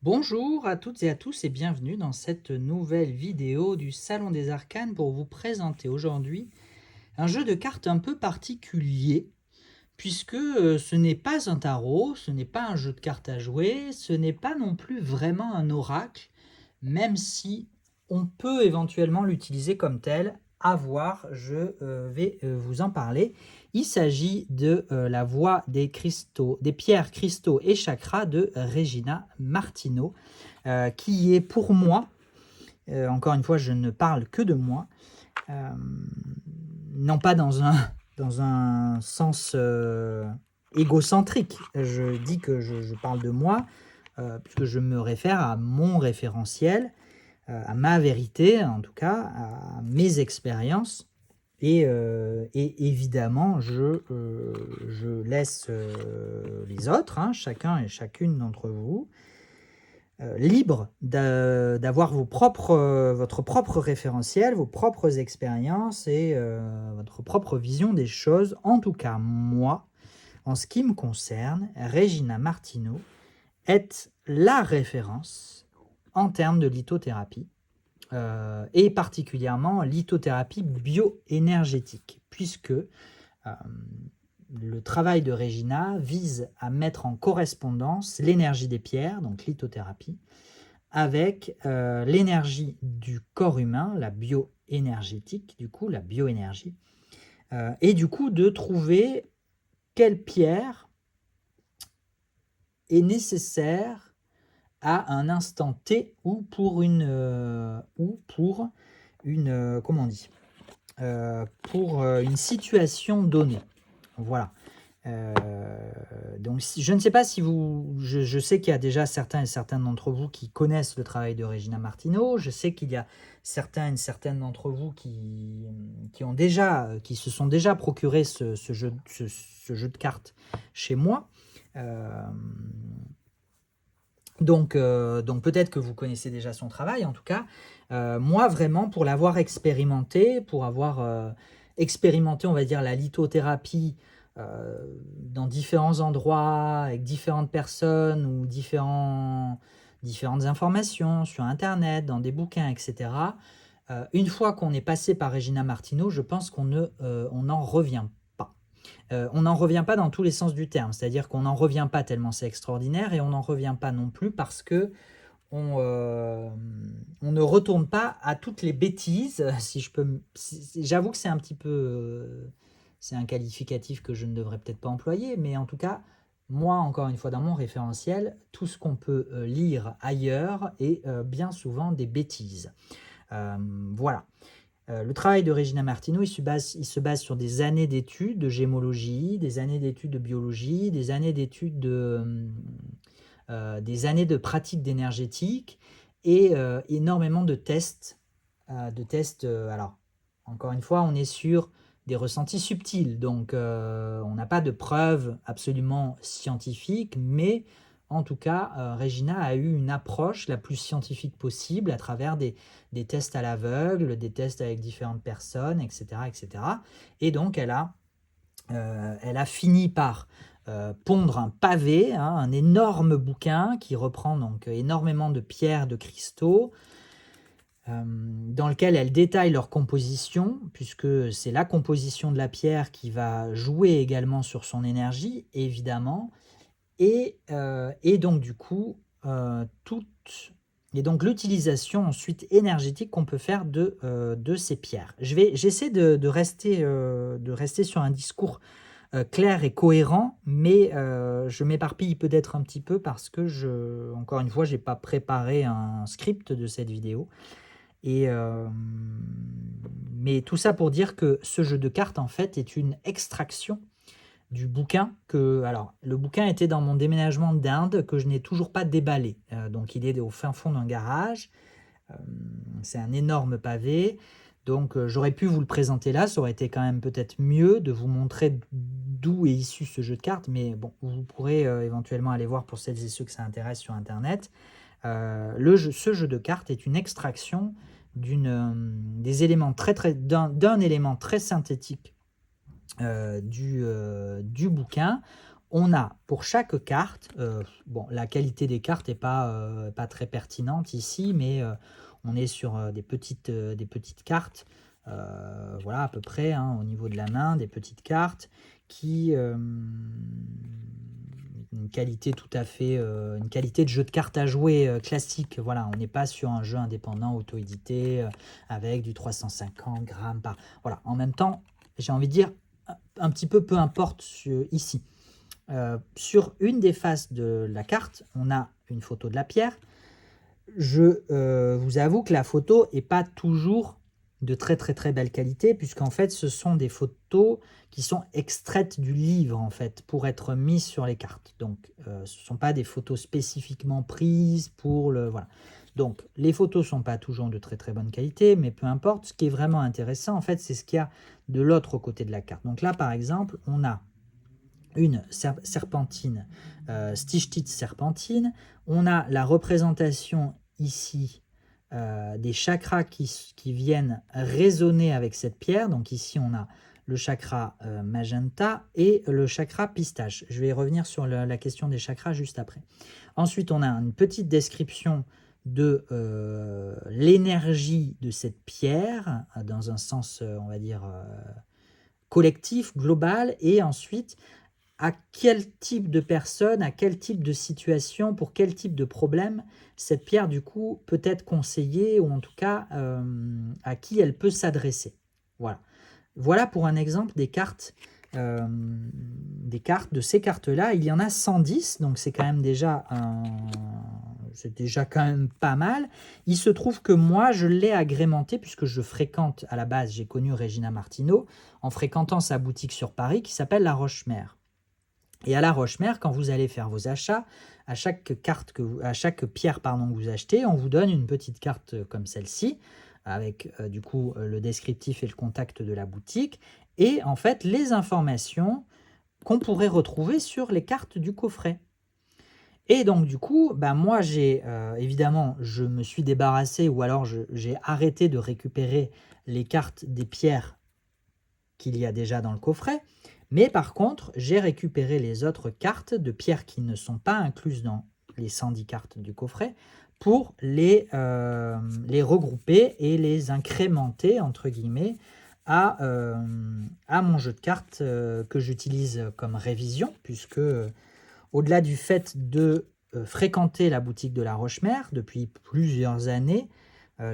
Bonjour à toutes et à tous et bienvenue dans cette nouvelle vidéo du Salon des Arcanes pour vous présenter aujourd'hui un jeu de cartes un peu particulier puisque ce n'est pas un tarot, ce n'est pas un jeu de cartes à jouer, ce n'est pas non plus vraiment un oracle, même si on peut éventuellement l'utiliser comme tel. À voir, je vais vous en parler. Il s'agit de la voix des cristaux, des pierres, cristaux et chakras de Regina Martino, qui est pour moi, encore une fois, je ne parle que de moi, euh, non pas dans un sens égocentrique. Je dis que je parle de moi, puisque je me réfère à mon référentiel, à ma vérité, en tout cas, à mes expériences. Et évidemment, je laisse les autres, hein, chacun et chacune d'entre vous, libre d'avoir votre propre référentiel, vos propres expériences et votre propre vision des choses. En tout cas, moi, en ce qui me concerne, Regina Martino est la référence en termes de lithothérapie, et particulièrement lithothérapie bioénergétique, puisque le travail de Regina vise à mettre en correspondance l'énergie des pierres, donc lithothérapie, avec l'énergie du corps humain, la bioénergétique, du coup, la bioénergie, et du coup de trouver quelle pierre est nécessaire à un instant T ou pour une comment on dit, pour une situation donnée. Voilà. Euh, donc, je ne sais pas si je sais qu'il y a déjà certains et certaines d'entre vous qui connaissent le travail de Regina Martino. Je sais qu'il y a certains et certaines d'entre vous qui se sont déjà procuré ce jeu de cartes chez moi. Donc peut-être que vous connaissez déjà son travail. En tout cas, moi vraiment, pour l'avoir expérimenté, pour avoir expérimenté, on va dire, la lithothérapie dans différents endroits, avec différentes personnes ou différentes informations sur Internet, dans des bouquins, etc. Une fois qu'on est passé par Regina Martino, je pense on n'en revient pas. On n'en revient pas dans tous les sens du terme, c'est-à-dire qu'on n'en revient pas tellement c'est extraordinaire et on n'en revient pas non plus parce que on ne retourne pas à toutes les bêtises, si je peux. J'avoue que c'est un petit peu, c'est un qualificatif que je ne devrais peut-être pas employer, mais en tout cas, moi, encore une fois, dans mon référentiel, tout ce qu'on peut lire ailleurs est bien souvent des bêtises. Voilà. Le travail de Regina Martino, il se base sur des années d'études de gémologie, des années d'études de biologie, des années d'études des années de pratique d'énergétique et énormément de tests. Alors, encore une fois, on est sur des ressentis subtils, donc on n'a pas de preuves absolument scientifiques, mais en tout cas, Regina a eu une approche la plus scientifique possible à travers des tests à l'aveugle, des tests avec différentes personnes, etc. etc. Et donc, elle a fini par pondre un pavé, hein, un énorme bouquin qui reprend donc énormément de pierres, de cristaux, dans lequel elle détaille leur composition, puisque c'est la composition de la pierre qui va jouer également sur son énergie, évidemment, et donc du coup, et donc l'utilisation ensuite énergétique qu'on peut faire de ces pierres. J'essaie de rester sur un discours clair et cohérent, mais je m'éparpille peut-être un petit peu parce que, encore une fois, j'ai pas préparé un script de cette vidéo. Mais tout ça pour dire que ce jeu de cartes, en fait, est une extraction du bouquin alors, le bouquin était dans mon déménagement d'Inde que je n'ai toujours pas déballé. Donc, il est au fin fond d'un garage. Euh, c'est un énorme pavé. Donc, j'aurais pu vous le présenter là. Ça aurait été quand même peut-être mieux de vous montrer d'où est issu ce jeu de cartes. Mais bon, vous pourrez éventuellement aller voir pour celles et ceux que ça intéresse sur Internet. Ce jeu de cartes est une extraction des éléments d'un élément très synthétique du bouquin on a pour chaque carte, bon, la qualité des cartes n'est pas très pertinente ici, mais on est sur des petites cartes, voilà à peu près hein, au niveau de la main, des petites cartes qui une qualité tout à fait, une qualité de jeu de cartes à jouer classique. Voilà, on n'est pas sur un jeu indépendant auto-édité avec du 350 grammes par. Voilà, en même temps, j'ai envie de dire un petit peu importe ici. Sur une des faces de la carte, on a une photo de la pierre. Je vous avoue que la photo n'est pas toujours de très belle qualité, puisqu'en fait ce sont des photos qui sont extraites du livre en fait pour être mises sur les cartes. Donc ce ne sont pas des photos spécifiquement prises pour le. Voilà. Donc les photos ne sont pas toujours de très bonne qualité, mais peu importe. Ce qui est vraiment intéressant en fait, c'est ce qu'il y a de l'autre côté de la carte. Donc là par exemple, on a une serpentine, Stichtitz serpentine. On a la représentation ici des chakras qui viennent résonner avec cette pierre. Donc ici, on a le chakra magenta et le chakra pistache. Je vais revenir sur la question des chakras juste après. Ensuite, on a une petite description de l'énergie de cette pierre, dans un sens, on va dire, collectif, global, et ensuite à quel type de personne, à quel type de situation, pour quel type de problème cette pierre du coup peut être conseillée, ou en tout cas à qui elle peut s'adresser. Voilà. Voilà pour un exemple des cartes de ces cartes-là. Il y en a 110, donc c'est quand même déjà quand même pas mal. Il se trouve que moi, je l'ai agrémenté, puisque je fréquente, à la base, j'ai connu Regina Martino en fréquentant sa boutique sur Paris qui s'appelle La Roche-Mère. Et à La Roche-Mère, quand vous allez faire vos achats, à chaque pierre que vous achetez, on vous donne une petite carte comme celle-ci, avec du coup le descriptif et le contact de la boutique, et en fait les informations qu'on pourrait retrouver sur les cartes du coffret. Et donc du coup, moi j'ai évidemment, je me suis débarrassé, ou alors j'ai arrêté de récupérer les cartes des pierres qu'il y a déjà dans le coffret. Mais par contre, j'ai récupéré les autres cartes de pierres qui ne sont pas incluses dans les 110 cartes du coffret pour les regrouper et les incrémenter, entre guillemets, à mon jeu de cartes que j'utilise comme révision, puisque au-delà du fait de fréquenter la boutique de La Roche-Mère depuis plusieurs années,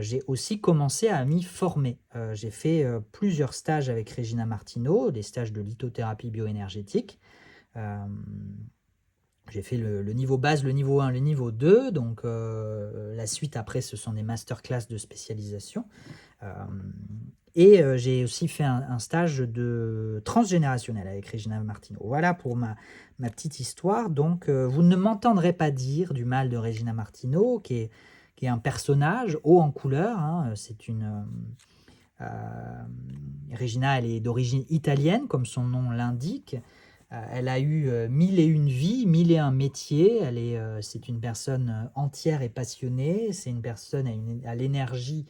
j'ai aussi commencé à m'y former. J'ai fait plusieurs stages avec Regina Martino, des stages de lithothérapie bioénergétique. J'ai fait le niveau base, le niveau 1, le niveau 2. Donc la suite après, ce sont des masterclass de spécialisation. Et j'ai aussi fait un stage de transgénérationnel avec Regina Martino. Voilà pour ma petite histoire. Donc vous ne m'entendrez pas dire du mal de Regina Martino, qui est un personnage haut en couleur. Hein. C'est une Regina, elle est d'origine italienne, comme son nom l'indique. Elle a eu 1001 vies, 1001 métiers. C'est une personne entière et passionnée. C'est une personne à l'énergie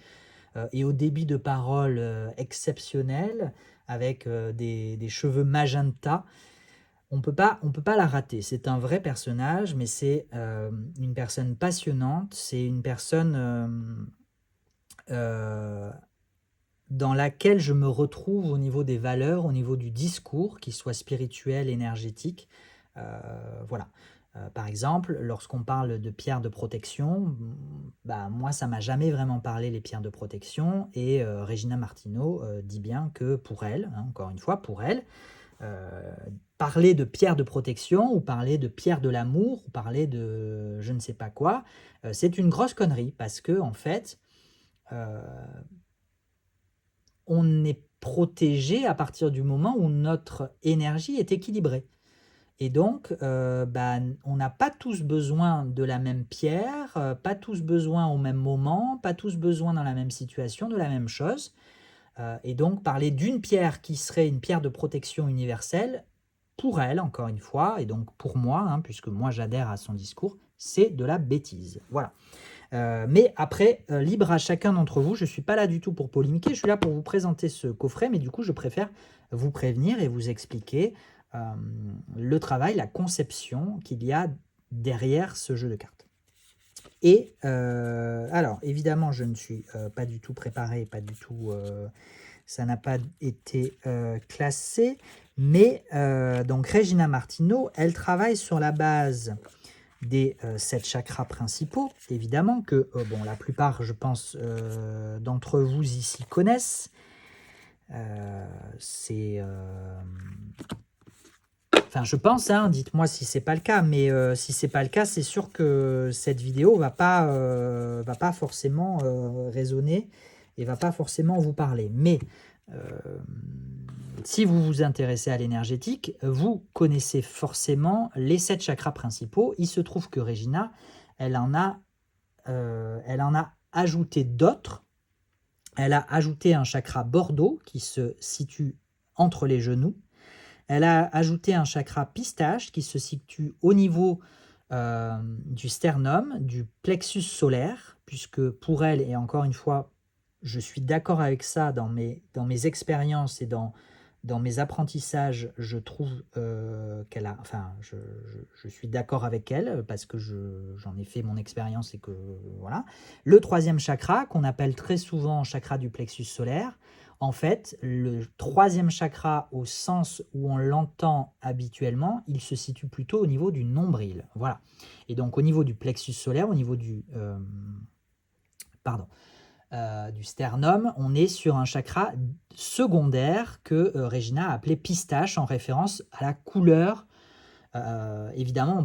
et au débit de parole exceptionnel, avec des cheveux magenta. On peut pas la rater. C'est un vrai personnage, mais c'est une personne passionnante. C'est une personne dans laquelle je me retrouve au niveau des valeurs, au niveau du discours, qu'il soit spirituel, énergétique. Voilà. Par exemple, lorsqu'on parle de pierres de protection, moi, ça m'a jamais vraiment parlé, les pierres de protection, et Regina Martino dit bien que pour elle, hein, encore une fois, pour elle, parler de pierres de protection, ou parler de pierres de l'amour, ou parler de je ne sais pas quoi, c'est une grosse connerie, parce que en fait, on est protégé à partir du moment où notre énergie est équilibrée. Et donc, on n'a pas tous besoin de la même pierre, pas tous besoin au même moment, pas tous besoin dans la même situation, de la même chose. Et donc, parler d'une pierre qui serait une pierre de protection universelle, pour elle, encore une fois, et donc pour moi, hein, puisque moi j'adhère à son discours, c'est de la bêtise. Voilà. Mais après, libre à chacun d'entre vous. Je ne suis pas là du tout pour polémiquer, je suis là pour vous présenter ce coffret, mais du coup, je préfère vous prévenir et vous expliquer le travail, la conception qu'il y a derrière ce jeu de cartes. Et alors évidemment je ne suis pas du tout préparé, pas du tout, ça n'a pas été classé, mais donc Regina Martino, elle travaille sur la base des 7 chakras principaux, évidemment, que bon, la plupart, je pense, d'entre vous ici connaissent. C'est... Enfin, je pense, hein, dites-moi si c'est pas le cas, mais si c'est pas le cas, c'est sûr que cette vidéo va pas forcément résonner et va pas forcément vous parler. Mais si vous vous intéressez à l'énergétique, vous connaissez forcément les 7 chakras principaux. Il se trouve que Regina, elle en a ajouté d'autres. Elle a ajouté un chakra Bordeaux qui se situe entre les genoux. Elle a ajouté un chakra pistache qui se situe au niveau du sternum, du plexus solaire, puisque pour elle, et encore une fois, je suis d'accord avec ça dans mes expériences et dans mes apprentissages, je trouve qu'elle a, enfin, je suis d'accord avec elle parce que j'en ai fait mon expérience et que voilà. Le troisième chakra, qu'on appelle très souvent chakra du plexus solaire, en fait, le troisième chakra, au sens où on l'entend habituellement, il se situe plutôt au niveau du nombril. Voilà. Et donc, au niveau du plexus solaire, au niveau du sternum, on est sur un chakra secondaire que Regina a appelé pistache en référence à la couleur. Évidemment, on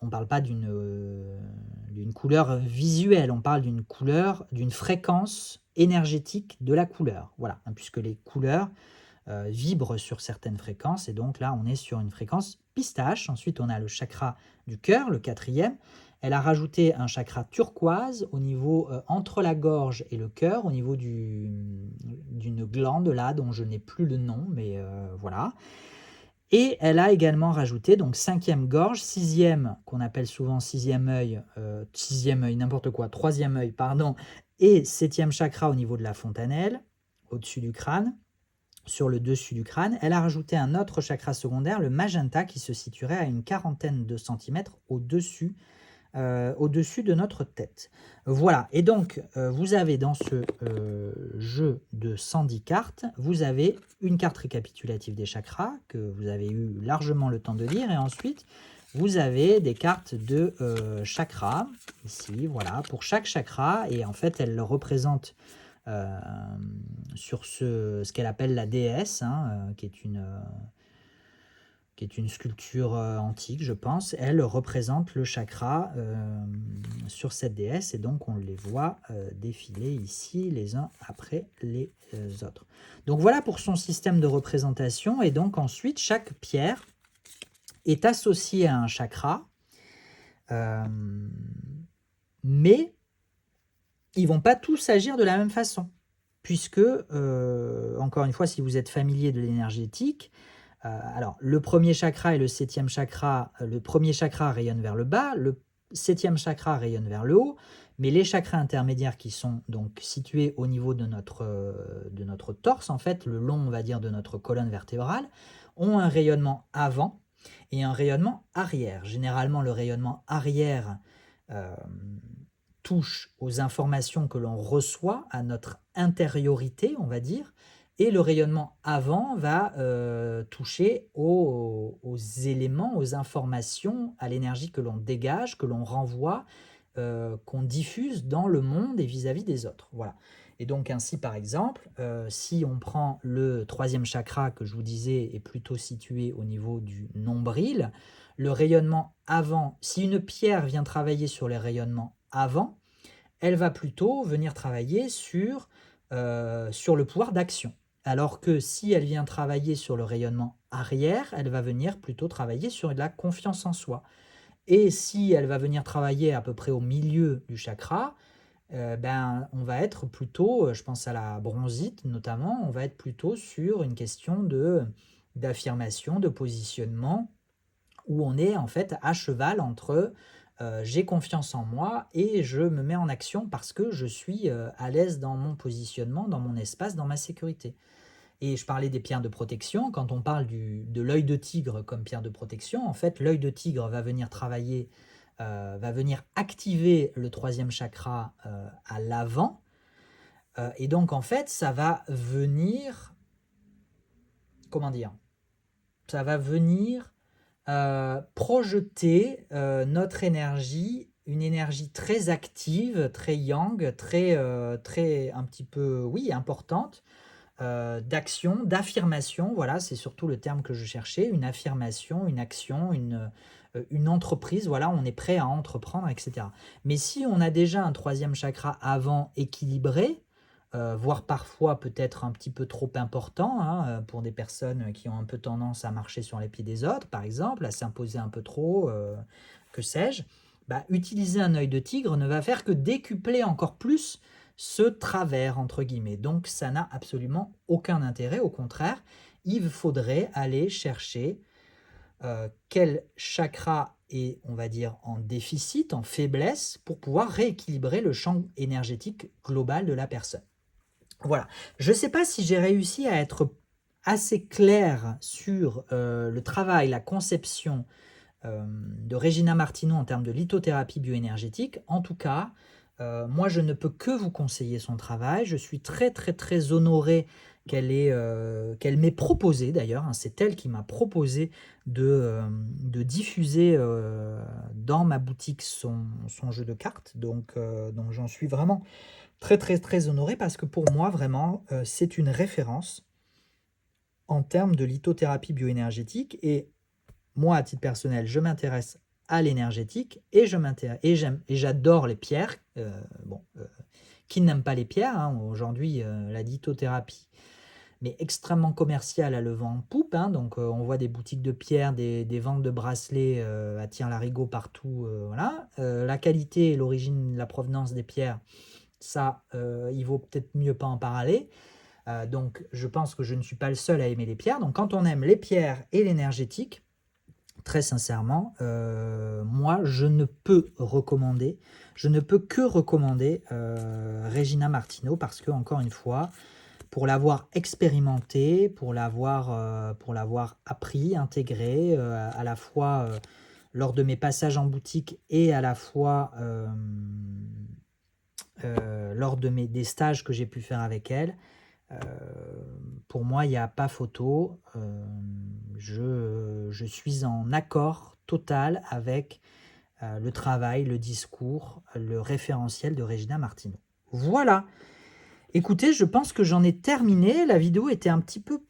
parle pas d'une couleur visuelle, on parle d'une couleur, d'une fréquence énergétique de la couleur. Voilà, hein, puisque les couleurs vibrent sur certaines fréquences, et donc là, on est sur une fréquence pistache. Ensuite, on a le chakra du cœur, le quatrième. Elle a rajouté un chakra turquoise au niveau entre la gorge et le cœur, au niveau d'une glande là dont je n'ai plus le nom, mais voilà. Et elle a également rajouté donc cinquième gorge, sixième qu'on appelle souvent sixième œil, n'importe quoi, troisième œil, pardon, et septième chakra au niveau de la fontanelle, au-dessus du crâne, sur le dessus du crâne. Elle a rajouté un autre chakra secondaire, le magenta, qui se situerait à une quarantaine de centimètres au-dessus de notre tête. Voilà, et donc vous avez dans ce jeu de 110 cartes, vous avez une carte récapitulative des chakras, que vous avez eu largement le temps de lire, et ensuite vous avez des cartes de chakras, ici, voilà, pour chaque chakra, et en fait elle représente sur ce qu'elle appelle la déesse, hein, qui est une sculpture antique, je pense. Elle représente le chakra sur cette déesse, et donc on les voit défiler ici les uns après les autres. Donc voilà pour son système de représentation, et donc ensuite chaque pierre est associée à un chakra, mais ils vont pas tous agir de la même façon, puisque, encore une fois, si vous êtes familier de l'énergétique, alors le premier chakra et le septième chakra, le premier chakra rayonne vers le bas, le septième chakra rayonne vers le haut, mais les chakras intermédiaires qui sont donc situés au niveau de notre torse, en fait, le long, on va dire, de notre colonne vertébrale, ont un rayonnement avant et un rayonnement arrière. Généralement, le rayonnement arrière touche aux informations que l'on reçoit, à notre intériorité, on va dire, et le rayonnement avant va toucher aux éléments, aux informations, à l'énergie que l'on dégage, que l'on renvoie, qu'on diffuse dans le monde et vis-à-vis des autres. Voilà. Et donc ainsi, par exemple, si on prend le troisième chakra que je vous disais est plutôt situé au niveau du nombril, le rayonnement avant, si une pierre vient travailler sur les rayonnements avant, elle va plutôt venir travailler sur le pouvoir d'action. Alors que si elle vient travailler sur le rayonnement arrière, elle va venir plutôt travailler sur la confiance en soi. Et si elle va venir travailler à peu près au milieu du chakra, on va être plutôt, je pense à la bronzite notamment, on va être plutôt sur une question d'affirmation, de positionnement, où on est en fait à cheval entre j'ai confiance en moi et je me mets en action parce que je suis à l'aise dans mon positionnement, dans mon espace, dans ma sécurité. Et je parlais des pierres de protection. Quand on parle de l'œil de tigre comme pierre de protection, en fait, l'œil de tigre va venir travailler, va venir activer le troisième chakra à l'avant. Et donc, en fait, ça va venir, comment dire, ça va venir projeter notre énergie, une énergie très active, très yang, très un petit peu, oui, importante, d'action, d'affirmation, voilà, c'est surtout le terme que je cherchais, une affirmation, une action, une entreprise, voilà, on est prêt à entreprendre, etc. Mais si on a déjà un troisième chakra avant équilibré, voire parfois peut-être un petit peu trop important, hein, pour des personnes qui ont un peu tendance à marcher sur les pieds des autres, par exemple, à s'imposer un peu trop, que sais-je, bah, utiliser un œil de tigre ne va faire que décupler encore plus ce travers, entre guillemets. Donc ça n'a absolument aucun intérêt, au contraire, il faudrait aller chercher quel chakra est, on va dire, en déficit, en faiblesse, pour pouvoir rééquilibrer le champ énergétique global de la personne. Voilà, je ne sais pas si j'ai réussi à être assez clair sur le travail, la conception de Regina Martino en termes de lithothérapie bioénergétique. En tout cas, moi, je ne peux que vous conseiller son travail. Je suis très, très, très honoré qu'elle m'ait proposé, d'ailleurs, hein, c'est elle qui m'a proposé de diffuser dans ma boutique son jeu de cartes. Donc j'en suis vraiment très, très, très honoré parce que pour moi, vraiment, c'est une référence en termes de lithothérapie bioénergétique. Et moi, à titre personnel, je m'intéresse à l'énergétique et j'adore les pierres. Qui n'aime pas les pierres, hein, aujourd'hui, la lithothérapie, mais extrêmement commerciale, a le vent en poupe, hein, donc on voit des boutiques de pierres, des ventes de bracelets à tire-larigot partout, voilà. La qualité, l'origine, la provenance des pierres, ça, il vaut peut-être mieux pas en parler. Donc je pense que je ne suis pas le seul à aimer les pierres. Donc quand on aime les pierres et l'énergétique, très sincèrement, moi, je ne peux que recommander Regina Martino parce que, encore une fois, pour l'avoir expérimenté, pour l'avoir appris, intégré, à la fois lors de mes passages en boutique et à la fois lors des stages que j'ai pu faire avec elle, euh, pour moi, il n'y a pas photo. Je suis en accord total avec le travail, le discours, le référentiel de Regina Martino. Voilà. Écoutez, je pense que j'en ai terminé. La vidéo était un peu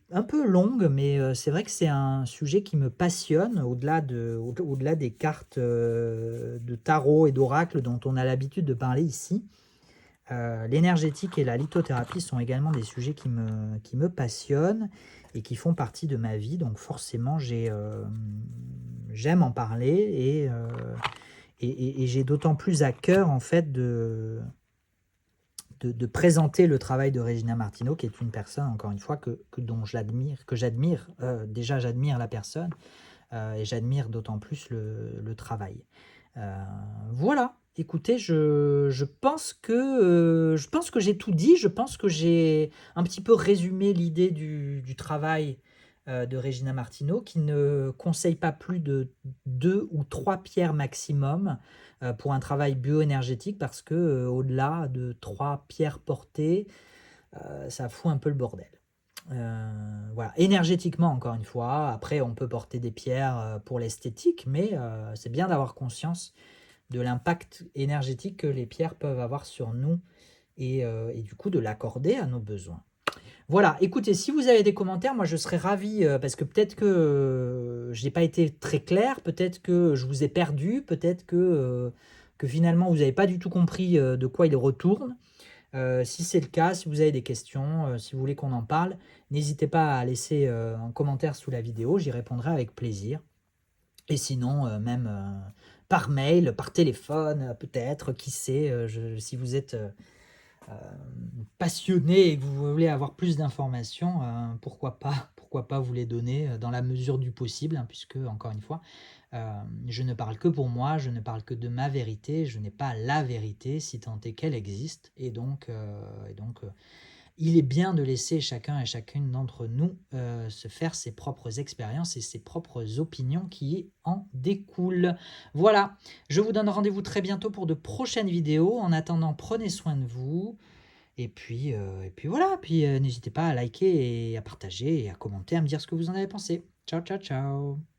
longue, mais c'est vrai que c'est un sujet qui me passionne, au-delà des cartes de tarot et d'oracle dont on a l'habitude de parler ici. L'énergétique et la lithothérapie sont également des sujets qui me passionnent et qui font partie de ma vie. Donc forcément, j'aime en parler et j'ai d'autant plus à cœur en fait de présenter le travail de Regina Martino, qui est une personne, encore une fois, dont j'admire. Déjà, j'admire la personne et j'admire d'autant plus le travail. Voilà, écoutez, je pense que j'ai tout dit, je pense que j'ai un petit peu résumé l'idée du travail de Regina Martino, qui ne conseille pas plus de 2 ou 3 pierres maximum pour un travail bioénergétique, parce que au-delà de 3 pierres portées, ça fout un peu le bordel. Voilà, énergétiquement, encore une fois, après on peut porter des pierres pour l'esthétique, mais c'est bien d'avoir conscience de l'impact énergétique que les pierres peuvent avoir sur nous et du coup de l'accorder à nos besoins. Voilà, écoutez, si vous avez des commentaires, moi je serais ravi parce que peut-être que je n'ai pas été très clair, peut-être que je vous ai perdu, peut-être que finalement vous n'avez pas du tout compris de quoi il retourne. Si c'est le cas, si vous avez des questions, si vous voulez qu'on en parle, n'hésitez pas à laisser un commentaire sous la vidéo, j'y répondrai avec plaisir. Et sinon, même par mail, par téléphone, peut-être, qui sait, si vous êtes passionné et que vous voulez avoir plus d'informations, pourquoi pas vous les donner dans la mesure du possible, hein, puisque, encore une fois, je ne parle que pour moi, je ne parle que de ma vérité, je n'ai pas la vérité, si tant est qu'elle existe, et donc il est bien de laisser chacun et chacune d'entre nous se faire ses propres expériences et ses propres opinions qui en découlent. Voilà, je vous donne rendez-vous très bientôt pour de prochaines vidéos. En attendant, prenez soin de vous. Et puis voilà, puis n'hésitez pas à liker et à partager et à commenter, à me dire ce que vous en avez pensé. Ciao, ciao, ciao.